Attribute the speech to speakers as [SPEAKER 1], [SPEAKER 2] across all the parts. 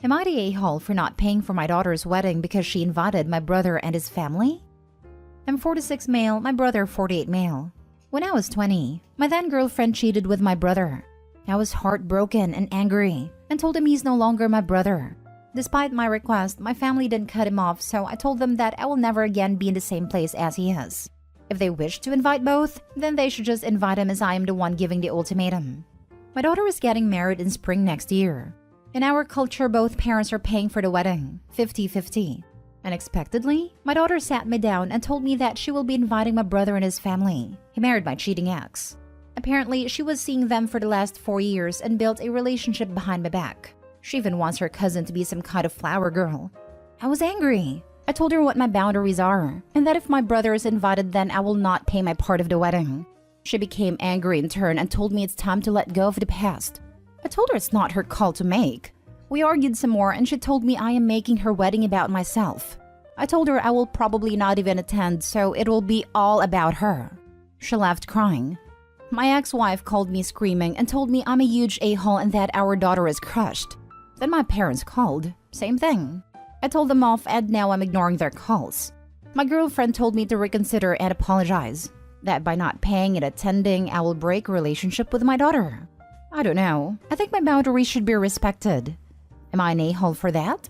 [SPEAKER 1] Am I the a-hole for not paying for my daughter's wedding because she invited my brother and his family? I'm 46 male, my brother 48 male. When I was 20, my then girlfriend cheated with my brother. I was heartbroken and angry and told him he's no longer my brother. Despite my request, my family didn't cut him off, so I told them that I will never again be in the same place as he is. If they wish to invite both, then they should just invite him, as I am the one giving the ultimatum. My daughter is getting married in spring next year. In our culture, both parents are paying for the wedding, 50-50. Unexpectedly, my daughter sat me down and told me that she will be inviting my brother and his family. He married my cheating ex. Apparently, she was seeing them for the last 4 years and built a relationship behind my back. She even wants her cousin to be some kind of flower girl. I was angry. I told her what my boundaries are, and that if my brother is invited, then I will not pay my part of the wedding. She became angry in turn and told me it's time to let go of the past. I told her it's not her call to make. We argued some more and she told me I am making her wedding about myself. I told her I will probably not even attend, so it will be all about her. She left crying. My ex-wife called me screaming and told me I'm a huge a-hole and that our daughter is crushed. Then my parents called. Same thing. I told them off and now I'm ignoring their calls. My girlfriend told me to reconsider and apologize. That by not paying and attending, I will break a relationship with my daughter. I don't know. I think my boundaries should be respected. Am I an a-hole for that?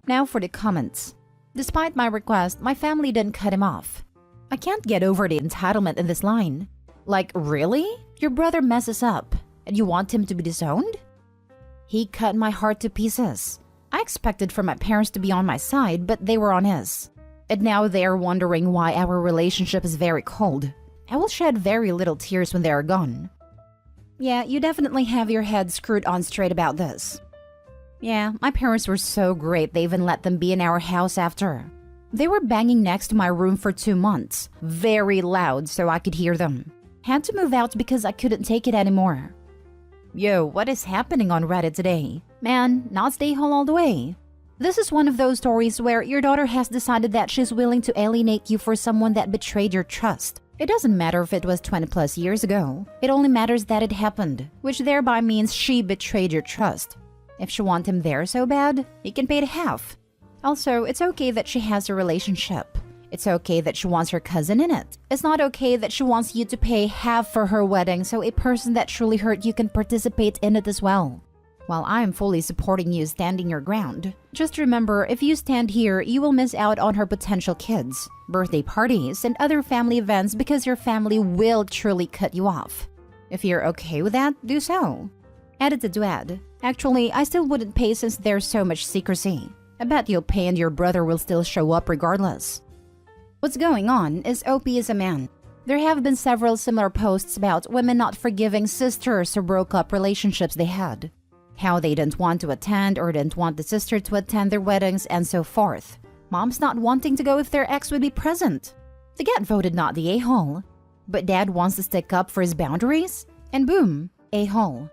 [SPEAKER 1] Now for the comments. Despite my request, my family didn't cut him off. I can't get over the entitlement in this line. Like, really? Your brother messes up, and you want him to be disowned? He cut my heart to pieces. I expected for my parents to be on my side, but they were on his. And now they are wondering why our relationship is very cold. I will shed very little tears when they are gone. Yeah, you definitely have your head screwed on straight about this. Yeah, my parents were so great they even let them be in our house after. They were banging next to my room for 2 months, very loud so I could hear them. Had to move out because I couldn't take it anymore. Yo, what is happening on Reddit today? Man, not stay home all the way. This is one of those stories where your daughter has decided that she's willing to alienate you for someone that betrayed your trust. It doesn't matter if it was 20 plus years ago. It only matters that it happened, which thereby means she betrayed your trust. If she wants him there so bad, he can pay the half. Also, it's okay that she has a relationship. It's okay that she wants her cousin in it. It's not okay that she wants you to pay half for her wedding so a person that truly hurt you can participate in it as well. While I am fully supporting you standing your ground, just remember, if you stand here, you will miss out on her potential kids, birthday parties, and other family events because your family will truly cut you off. If you're okay with that, do so. Edited to add, actually, I still wouldn't pay since there's so much secrecy. I bet you'll pay and your brother will still show up regardless. What's going on is OP is a man. There have been several similar posts about women not forgiving sisters who broke up relationships they had. How they didn't want to attend or didn't want the sister to attend their weddings and so forth. Moms not wanting to go if their ex would be present. They get voted not the a-hole. But dad wants to stick up for his boundaries? And boom, a-hole.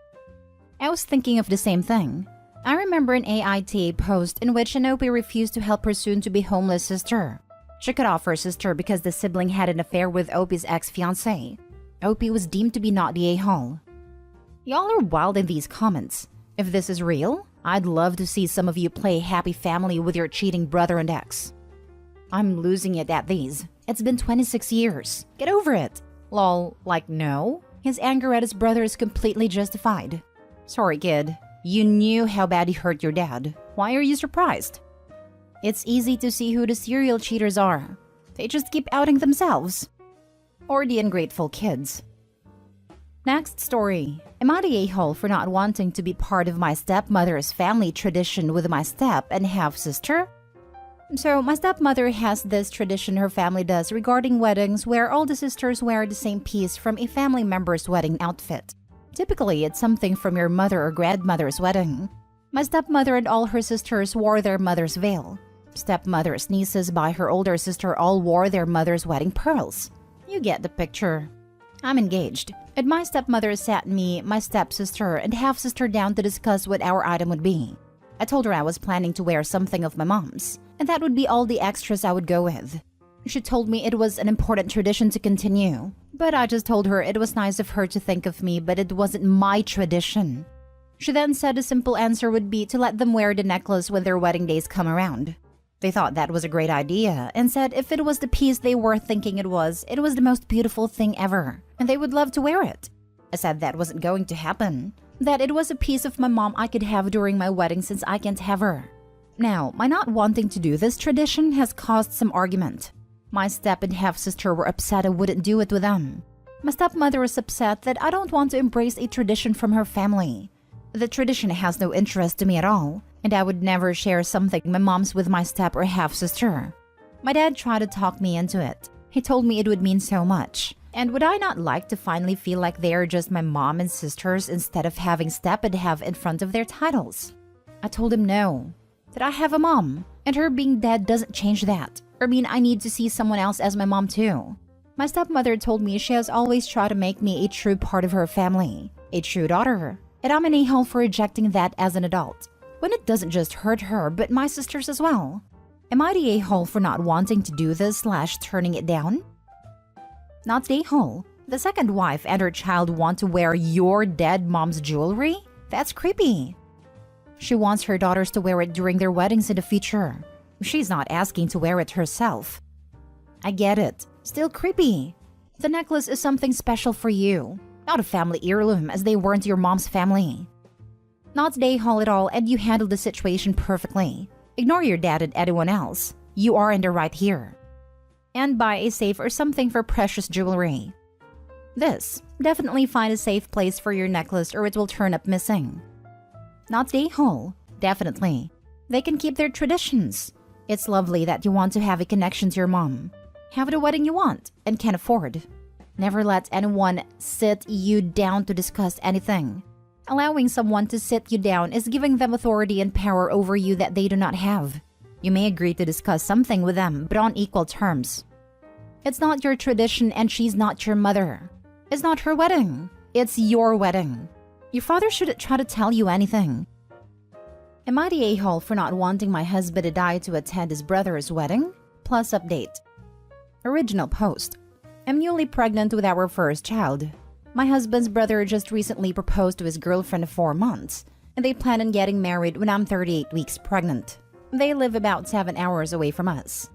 [SPEAKER 1] I was thinking of the same thing. I remember an AITA post in which an OP refused to help her soon-to-be homeless sister. She cut off her sister because the sibling had an affair with OP's ex-fiancé. OP was deemed to be not the a-hole. Y'all are wild in these comments. If this is real, I'd love to see some of you play happy family with your cheating brother and ex. I'm losing it at these. It's been 26 years. Get over it. Lol, like no? His anger at his brother is completely justified. Sorry, kid. You knew how bad he hurt your dad. Why are you surprised? It's easy to see who the serial cheaters are. They just keep outing themselves. Or the ungrateful kids. Next story. Am I the a-hole for not wanting to be part of my stepmother's family tradition with my step and half-sister? So, my stepmother has this tradition her family does regarding weddings where all the sisters wear the same piece from a family member's wedding outfit. Typically, it's something from your mother or grandmother's wedding. My stepmother and all her sisters wore their mother's veil. Stepmother's nieces by her older sister all wore their mother's wedding pearls. You get the picture. I'm engaged, and my stepmother sat me, my stepsister, and half-sister down to discuss what our item would be. I told her I was planning to wear something of my mom's, and that would be all the extras I would go with. She told me it was an important tradition to continue, but I just told her it was nice of her to think of me, but it wasn't my tradition. She then said a simple answer would be to let them wear the necklace when their wedding days come around. They thought that was a great idea and said if it was the piece they were thinking it was the most beautiful thing ever, and they would love to wear it. I said that wasn't going to happen, that it was a piece of my mom I could have during my wedding since I can't have her. Now, my not wanting to do this tradition has caused some argument. My step and half-sister were upset I wouldn't do it with them. My stepmother is upset that I don't want to embrace a tradition from her family. The tradition has no interest to me at all, and I would never share something my mom's with my step or half-sister. My dad tried to talk me into it. He told me it would mean so much. And would I not like to finally feel like they are just my mom and sisters instead of having step and half in front of their titles? I told him no, that I have a mom, and her being dead doesn't change that, or mean I need to see someone else as my mom too. My stepmother told me she has always tried to make me a true part of her family, a true daughter, and I'm an a-hole for rejecting that as an adult, when it doesn't just hurt her but my sisters as well. Am I the a-hole for not wanting to do this / turning it down? Not the a-hole. The second wife and her child want to wear your dead mom's jewelry? That's creepy. She wants her daughters to wear it during their weddings in the future. She's not asking to wear it herself. I get it. Still creepy. The necklace is something special for you, not a family heirloom as they weren't your mom's family. Not the a-hole at all, and you handled the situation perfectly. Ignore your dad and anyone else. You are in the right here. And buy a safe or something for precious jewelry. This, definitely find a safe place for your necklace or it will turn up missing. Not the a-hole, definitely. They can keep their traditions. It's lovely that you want to have a connection to your mom. Have the wedding you want and can afford. Never let anyone sit you down to discuss anything. Allowing someone to sit you down is giving them authority and power over you that they do not have. You may agree to discuss something with them, but on equal terms. It's not your tradition and she's not your mother. It's not her wedding. It's your wedding. Your father shouldn't try to tell you anything. Am I the a-hole for not wanting my husband to die to attend his brother's wedding? Plus update. Original post. I'm newly pregnant with our first child. My husband's brother just recently proposed to his girlfriend of 4 months, and they plan on getting married when I'm 38 weeks pregnant. They live about 7 hours away from us.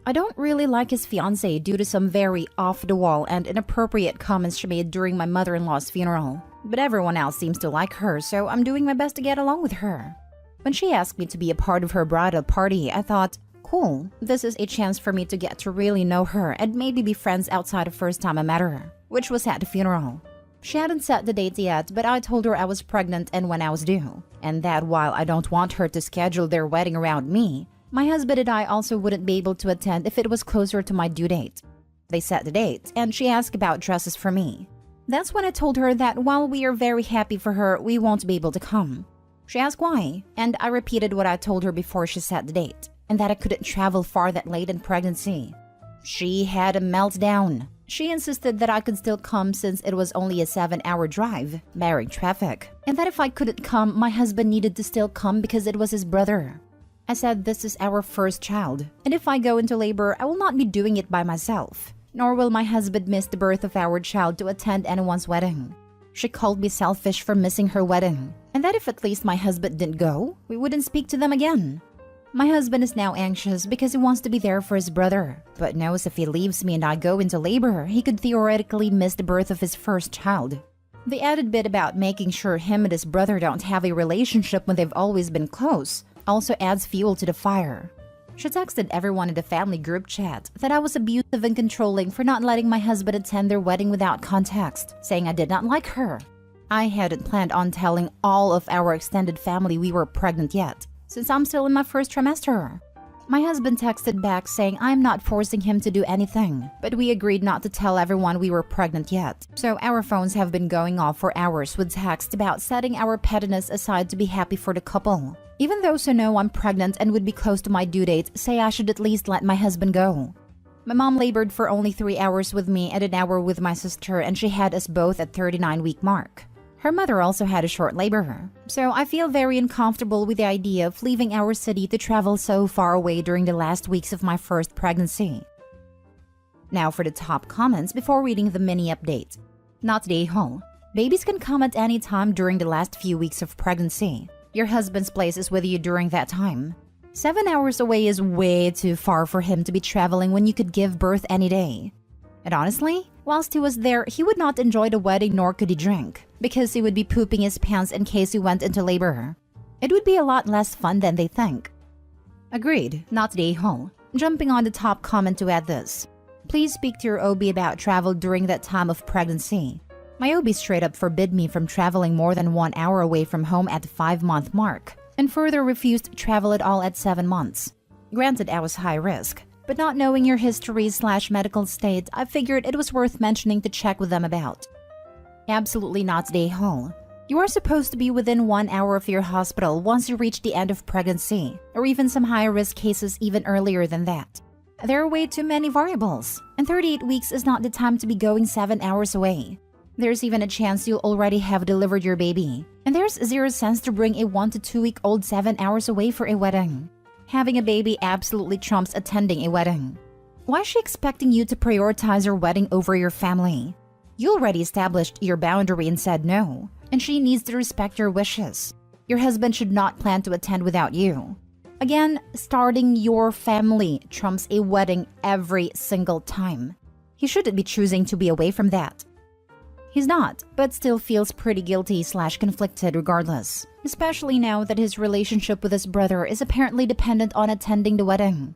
[SPEAKER 1] I don't really like his fiancée due to some very off-the-wall and inappropriate comments she made during my mother-in-law's funeral, but everyone else seems to like her, so I'm doing my best to get along with her. When she asked me to be a part of her bridal party, I thought, cool, this is a chance for me to get to really know her and maybe be friends outside the first time I met her, which was at the funeral. She hadn't set the date yet, but I told her I was pregnant and when I was due, and that while I don't want her to schedule their wedding around me, my husband and I also wouldn't be able to attend if it was closer to my due date. They set the date, and she asked about dresses for me. That's when I told her that while we are very happy for her, we won't be able to come. She asked why, and I repeated what I told her before she set the date, and that I couldn't travel far that late in pregnancy. She had a meltdown. She insisted that I could still come since it was only a 7-hour drive, barring traffic, and that if I couldn't come, my husband needed to still come because it was his brother. I said this is our first child, and if I go into labor, I will not be doing it by myself, nor will my husband miss the birth of our child to attend anyone's wedding. She called me selfish for missing her wedding, and that if at least my husband didn't go, we wouldn't speak to them again. My husband is now anxious because he wants to be there for his brother, but knows if he leaves me and I go into labor, he could theoretically miss the birth of his first child. The added bit about making sure him and his brother don't have a relationship when they've always been close also adds fuel to the fire. She texted everyone in the family group chat that I was abusive and controlling for not letting my husband attend their wedding without context, saying I did not like her. I hadn't planned on telling all of our extended family we were pregnant yet, since I'm still in my first trimester. My husband texted back saying I'm not forcing him to do anything, but we agreed not to tell everyone we were pregnant yet. So our phones have been going off for hours with texts about setting our pettiness aside to be happy for the couple. Even those who know I'm pregnant and would be close to my due date say I should at least let my husband go. My mom labored for only 3 hours with me and an hour with my sister, and she had us both at 39-week mark. Her mother also had a short labor, so I feel very uncomfortable with the idea of leaving our city to travel so far away during the last weeks of my first pregnancy. Now for the top comments before reading the mini update. Not the a-hole. Babies can come at any time during the last few weeks of pregnancy. Your husband's place is with you during that time. 7 hours away is way too far for him to be traveling when you could give birth any day. And honestly, whilst he was there, he would not enjoy the wedding nor could he drink, because he would be pooping his pants in case he went into labor. It would be a lot less fun than they think. Agreed, not the a-hole. Jumping on the top comment to add this. Please speak to your OB about travel during that time of pregnancy. My OB straight up forbid me from traveling more than 1 hour away from home at the 5-month mark, and further refused travel at all at 7 months. Granted, I was high risk, but not knowing your history/medical state, I figured it was worth mentioning to check with them about. Absolutely not the a-hole. You are supposed to be within 1 hour of your hospital once you reach the end of pregnancy, or even some high-risk cases even earlier than that. There are way too many variables, and 38 weeks is not the time to be going 7 hours away. There's even a chance you'll already have delivered your baby, and there's zero sense to bring a 1 to 2 week old 7 hours away for a wedding. Having a baby absolutely trumps attending a wedding. Why is she expecting you to prioritize your wedding over your family? You already established your boundary and said no, and she needs to respect your wishes. Your husband should not plan to attend without you. Again, starting your family trumps a wedding every single time. He shouldn't be choosing to be away from that. He's not, but still feels pretty guilty/conflicted regardless, especially now that his relationship with his brother is apparently dependent on attending the wedding.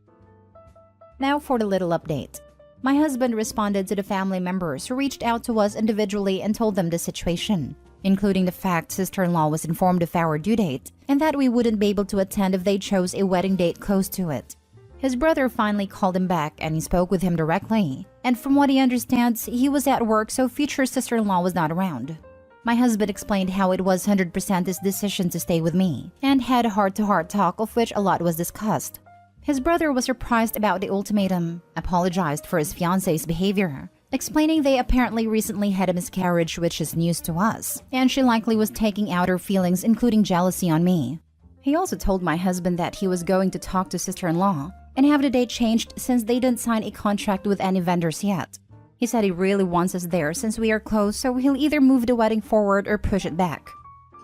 [SPEAKER 1] Now for the little update. My husband responded to the family members who reached out to us individually and told them the situation, including the fact sister-in-law was informed of our due date and that we wouldn't be able to attend if they chose a wedding date close to it. His brother finally called him back and he spoke with him directly, and from what he understands, he was at work so future sister-in-law was not around. My husband explained how it was 100% his decision to stay with me, and had a heart-to-heart talk of which a lot was discussed. His brother was surprised about the ultimatum, apologized for his fiancé's behavior, explaining they apparently recently had a miscarriage, which is news to us, and she likely was taking out her feelings, including jealousy, on me. He also told my husband that he was going to talk to sister-in-law and have the date changed since they didn't sign a contract with any vendors yet. He said he really wants us there since we are close, so he'll either move the wedding forward or push it back.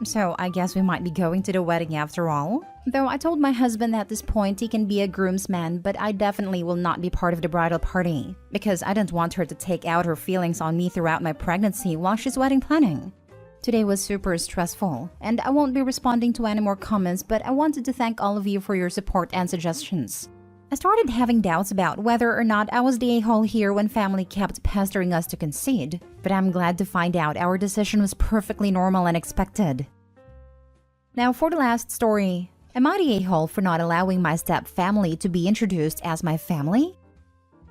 [SPEAKER 1] So I guess we might be going to the wedding after all? Though I told my husband at this point he can be a groomsman, but I definitely will not be part of the bridal party, because I didn't want her to take out her feelings on me throughout my pregnancy while she's wedding planning. Today was super stressful, and I won't be responding to any more comments, but I wanted to thank all of you for your support and suggestions. I started having doubts about whether or not I was the a-hole here when family kept pestering us to concede, but I'm glad to find out our decision was perfectly normal and expected. Now for the last story. Am I the a-hole for not allowing my step-family to be introduced as my family?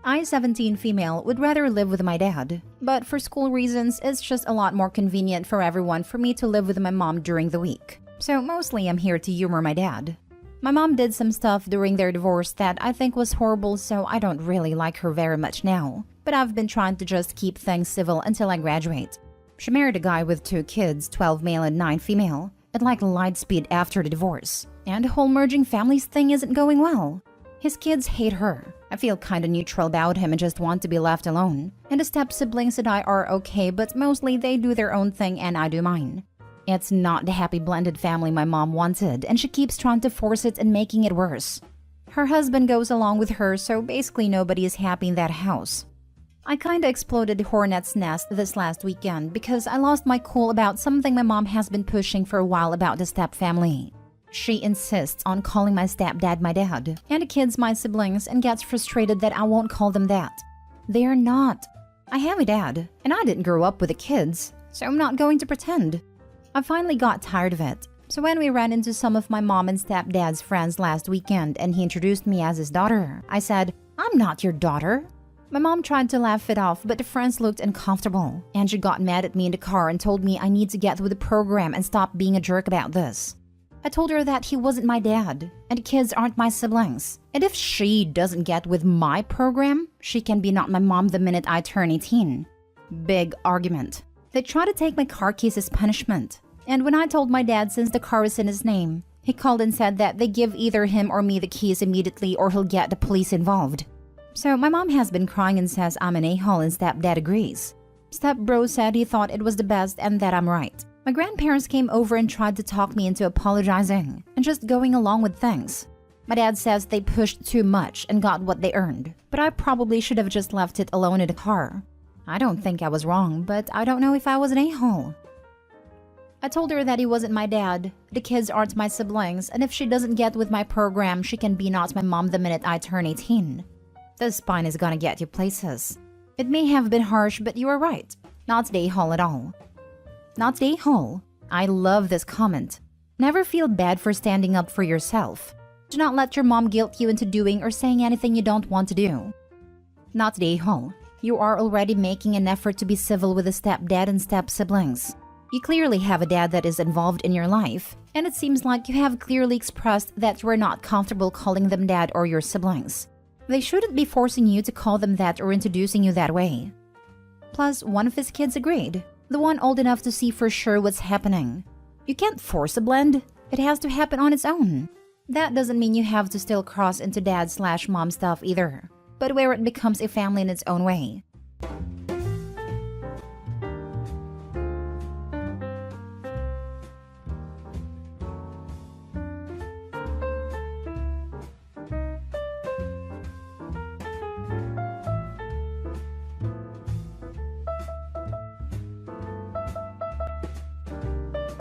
[SPEAKER 1] I, 17 female, would rather live with my dad, but for school reasons, it's just a lot more convenient for everyone for me to live with my mom during the week. So mostly I'm here to humor my dad. My mom did some stuff during their divorce that I think was horrible, so I don't really like her very much now. But I've been trying to just keep things civil until I graduate. She married a guy with 2 kids, 12 male and 9 female, at like light speed after the divorce. And the whole merging families thing isn't going well. His kids hate her. I feel kinda neutral about him and just want to be left alone. And the step-siblings and I are okay, but mostly they do their own thing and I do mine. It's not the happy blended family my mom wanted, and she keeps trying to force it and making it worse. Her husband goes along with her, so basically nobody is happy in that house. I kinda exploded the hornet's nest this last weekend because I lost my cool about something my mom has been pushing for a while about the step family. She insists on calling my stepdad my dad, and the kids my siblings, and gets frustrated that I won't call them that. They're not. I have a dad, and I didn't grow up with the kids, so I'm not going to pretend. I finally got tired of it, so when we ran into some of my mom and stepdad's friends last weekend and he introduced me as his daughter, I said, "I'm not your daughter." My mom tried to laugh it off, but the friends looked uncomfortable, and she got mad at me in the car and told me I need to get with the program and stop being a jerk about this. I told her that he wasn't my dad, and the kids aren't my siblings, and if she doesn't get with my program, she can be not my mom the minute I turn 18. Big argument. They try to take my car keys as punishment. And when I told my dad since the car is in his name, he called and said that they give either him or me the keys immediately or he'll get the police involved. So my mom has been crying and says I'm an a-hole and stepdad agrees. Stepbro said he thought it was the best and that I'm right. My grandparents came over and tried to talk me into apologizing and just going along with things. My dad says they pushed too much and got what they earned, but I probably should have just left it alone in the car. I don't think I was wrong, but I don't know if I was an a-hole. I told her that he wasn't my dad, the kids aren't my siblings, and if she doesn't get with my program, she can be not my mom the minute I turn 18. The spine is gonna get you places. It may have been harsh, but you are right. Not the a-hole at all. Not the a-hole. I love this comment. Never feel bad for standing up for yourself. Do not let your mom guilt you into doing or saying anything you don't want to do. Not the a-hole. You are already making an effort to be civil with the stepdad and step-siblings. You clearly have a dad that is involved in your life, and it seems like you have clearly expressed that you are not comfortable calling them dad or your siblings. They shouldn't be forcing you to call them that or introducing you that way. Plus, one of his kids agreed. The one old enough to see for sure what's happening. You can't force a blend. It has to happen on its own. That doesn't mean you have to still cross into dad/mom stuff either, but where it becomes a family in its own way.